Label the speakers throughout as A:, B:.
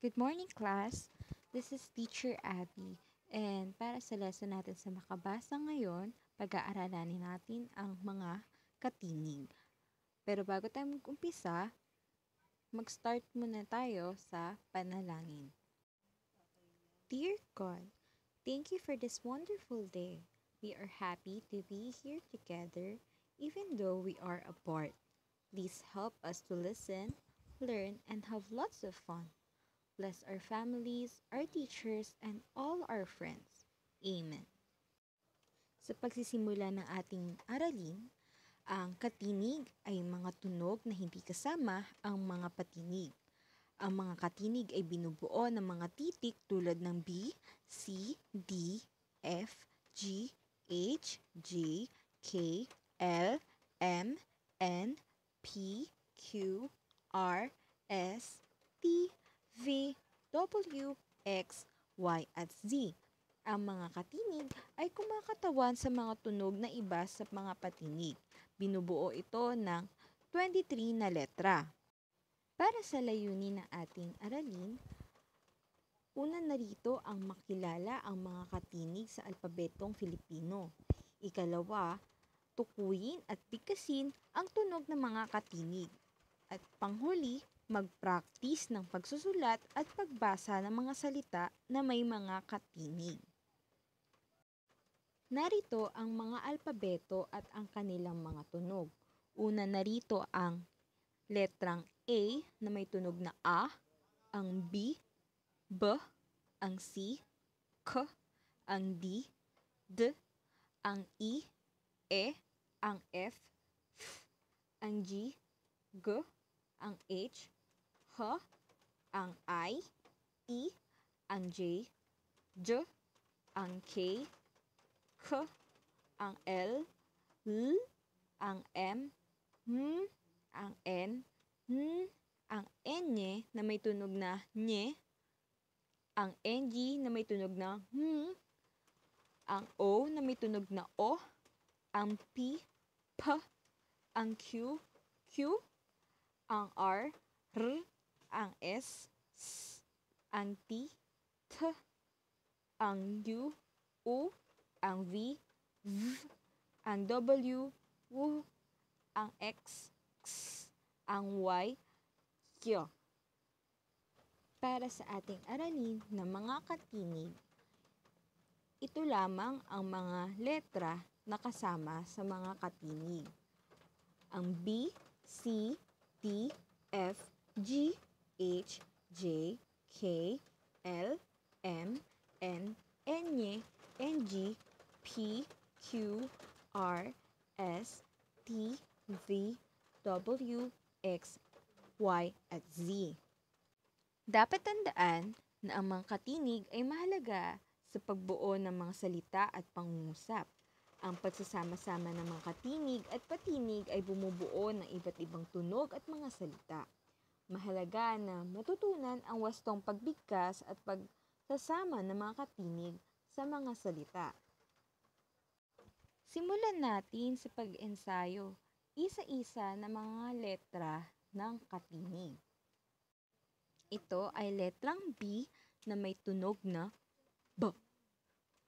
A: Good morning, class. This is Teacher Abby. And para sa lesson natin sa makabasa ngayon, pag-aaralan natin ang mga katinig. Pero bago tayo mag-umpisa, mag-start muna tayo sa panalangin. Dear God, thank you for this wonderful day. We are happy to be here together, even though we are apart. Please help us to listen, learn, and have lots of fun. Bless our families, our teachers, and all our friends. Amen. Sa pagsisimula ng ating aralin, ang katinig ay mga tunog na hindi kasama ang mga patinig. Ang mga katinig ay binubuo ng mga titik tulad ng B, C, D, F, G, H, J, K, L, M, N, P, Q, R, S, T, V, W, X, Y, at Z. Ang mga katinig ay kumakatawan sa mga tunog na iba sa mga patinig. Binubuo ito ng 23 na letra. Para sa layunin ng ating aralin, una narito ang makilala ang mga katinig sa alpabetong Filipino. Ikalawa, tukuyin at bigkasin ang tunog ng mga katinig. At panghuli, mag-practice ng pagsusulat at pagbasa ng mga salita na may mga katinig. Narito ang mga alpabeto at ang kanilang mga tunog. Una narito ang letrang A na may tunog na A, ang B, B, ang C, K, ang D, D, ang E, E, ang F, F, ang G, G, ang H, H, ang I, E, ang J, J, ang K, K, ang L, L, ang M, M, ang N, N, ang N na may tunog na Nye, ang NG na may tunog na ang O na may tunog na O, ang P, P, ang Q, Q, ang R, R, ang S, S, ang T, T, ang U, U, ang V, V, ang W, W, ang X, X, ang Y, Q. Para sa ating aralin ng mga katinig, ito lamang ang mga letra na kasama sa mga katinig. Ang B, C, D, F, G, H, J, K, L, M, N, N, G, P, Q, R, S, T, V, W, X, Y, at Z. Dapat tandaan na ang mga katinig ay mahalaga sa pagbuo ng mga salita at pangungusap. Ang pagsasama-sama ng mga katinig at patinig ay bumubuo ng iba't ibang tunog at mga salita. Mahalaga na matutunan ang wastong pagbigkas at pagsasama ng mga katinig sa mga salita. Simulan natin sa pag-ensayo, isa-isa na mga letra ng katinig. Ito ay letrang B na may tunog na B,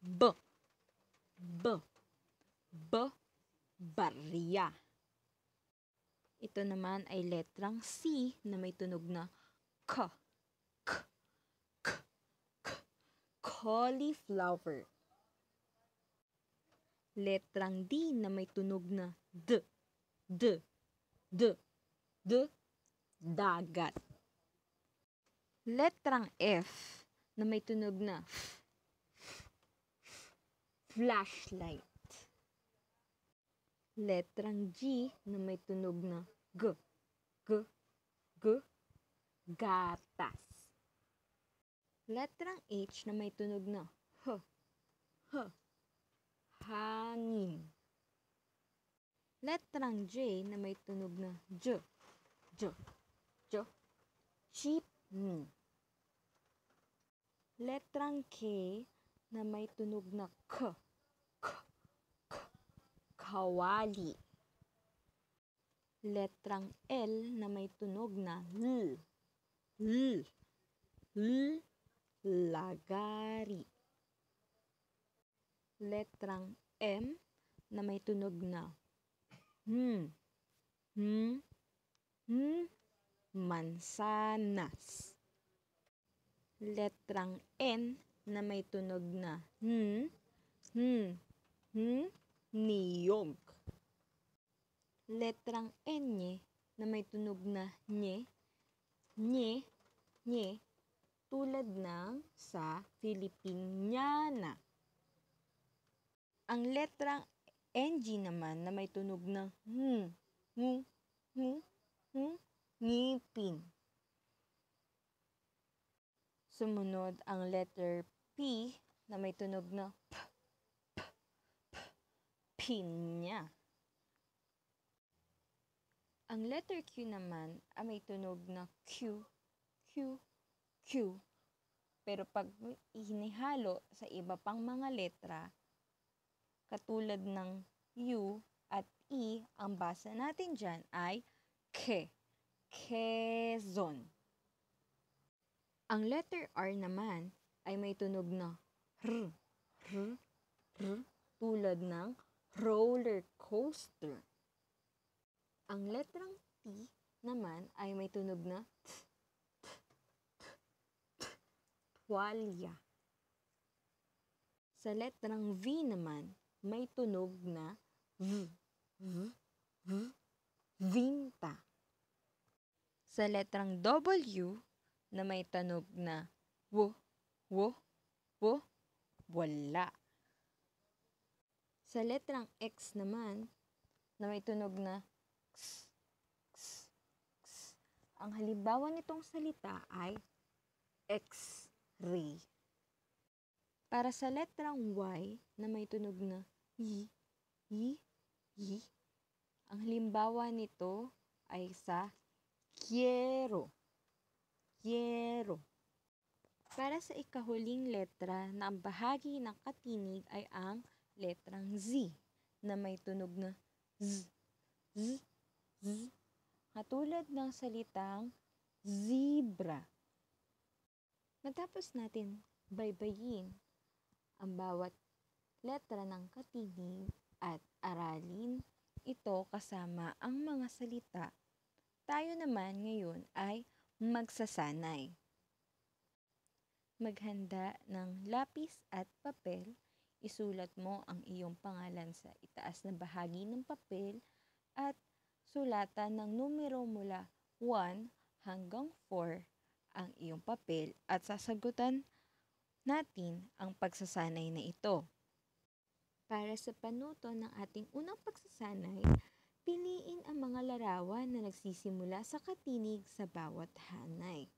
A: B, B, B, barya. Ito naman ay letrang C na may tunog na K, K, K, K, cauliflower. Letrang D na may tunog na D, D, D, D, dagat. Letrang F na may tunog na F, flashlight. Letrang G na may tunog na G, G, G, gatas. Letrang H na may tunog na H, H, hangin. Letrang J na may tunog na J, J, J, jeepney. Letrang K na may tunog na K, K, K, kawali. Letrang L na may tunog na L, L, L, lagari. Letrang M na may tunog na hmm, mansanas. Letrang N na may tunog na niyog. Letrang N na may tunog na nye, tulad ng sa Filipiniana. Ang letrang NG naman na may tunog na ngipin. Sumunod ang letter P na may tunog na pinya. Ang letter Q naman ay may tunog na Q. Pero pag inihalo sa iba pang mga letra, katulad ng U at E, ang basa natin dyan ay K. Quezon. Ang letter R naman ay may tunog na R, tulad ng roller coaster. Ang letrang T naman ay may tunog na tuwalya. Sa letrang V naman, may tunog na vinta. Sa letrang W na may tunog na wala. Sa letrang X naman na may tunog na x. Ang halimbawa nitong salita ay X-ray. Para sa letrang Y na may tunog na y, ang halimbawa nito ay sa quiero. Para sa ikahuling letra na ang bahagi ng katinig ay ang letrang Z na may tunog na z. Katulad ng salitang zebra. Matapos natin baybayin ang bawat letra ng katinig at aralin ito kasama ang mga salita, tayo naman ngayon ay magsasanay. Maghanda ng lapis at papel, isulat mo ang iyong pangalan sa itaas na bahagi ng papel at sulatan ng numero mula 1 hanggang 4 ang iyong papel at sasagutan natin ang pagsasanay na ito. Para sa panuto ng ating unang pagsasanay, piliin ang mga larawan na nagsisimula sa katinig sa bawat hanay.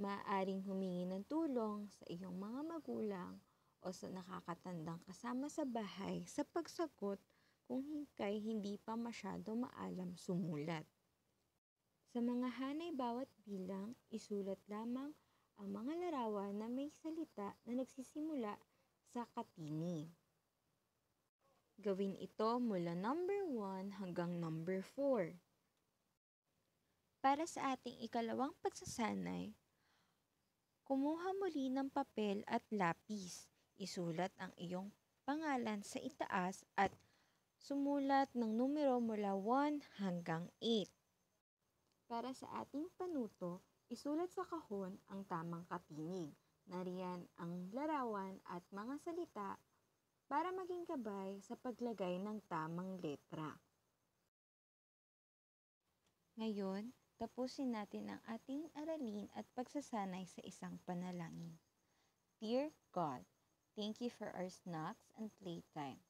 A: Maaaring humingi ng tulong sa iyong mga magulang o sa nakakatandang kasama sa bahay sa pagsagot kung hindi pa masyado maalam sumulat. Sa mga hanay bawat bilang, isulat lamang ang mga larawan na may salita na nagsisimula sa katinig. Gawin ito mula number 1 hanggang number 4. Para sa ating ikalawang pagsasanay, kumuha muli ng papel at lapis. Isulat ang iyong pangalan sa itaas at sumulat ng numero mula 1 hanggang 8. Para sa ating panuto, isulat sa kahon ang tamang katinig. Nariyan ang larawan at mga salita para maging gabay sa paglagay ng tamang letra. Ngayon, tapusin natin ang ating aralin at pagsasanay sa isang panalangin. Dear God, thank you for our snacks and playtime.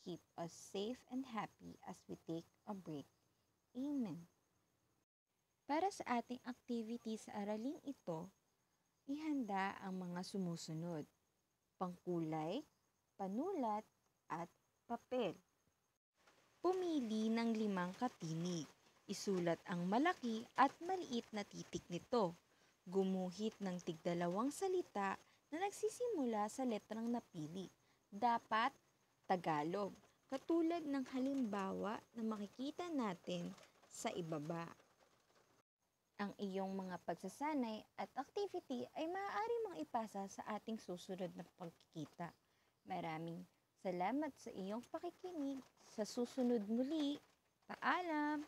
A: Keep us safe and happy as we take a break. Amen. Para sa ating activity sa araling ito, ihanda ang mga sumusunod: pangkulay, panulat, at papel. Pumili ng 5 katinig. Isulat ang malaki at maliit na titik nito. Gumuhit ng tig-2 salita na nagsisimula sa letrang napili. Dapat Tagalog, katulad ng halimbawa na makikita natin sa ibaba. Ang iyong mga pagsasanay at activity ay maaari mong ipasa sa ating susunod na pagkikita. Maraming salamat sa iyong pakikinig. Sa susunod muli. Paalam!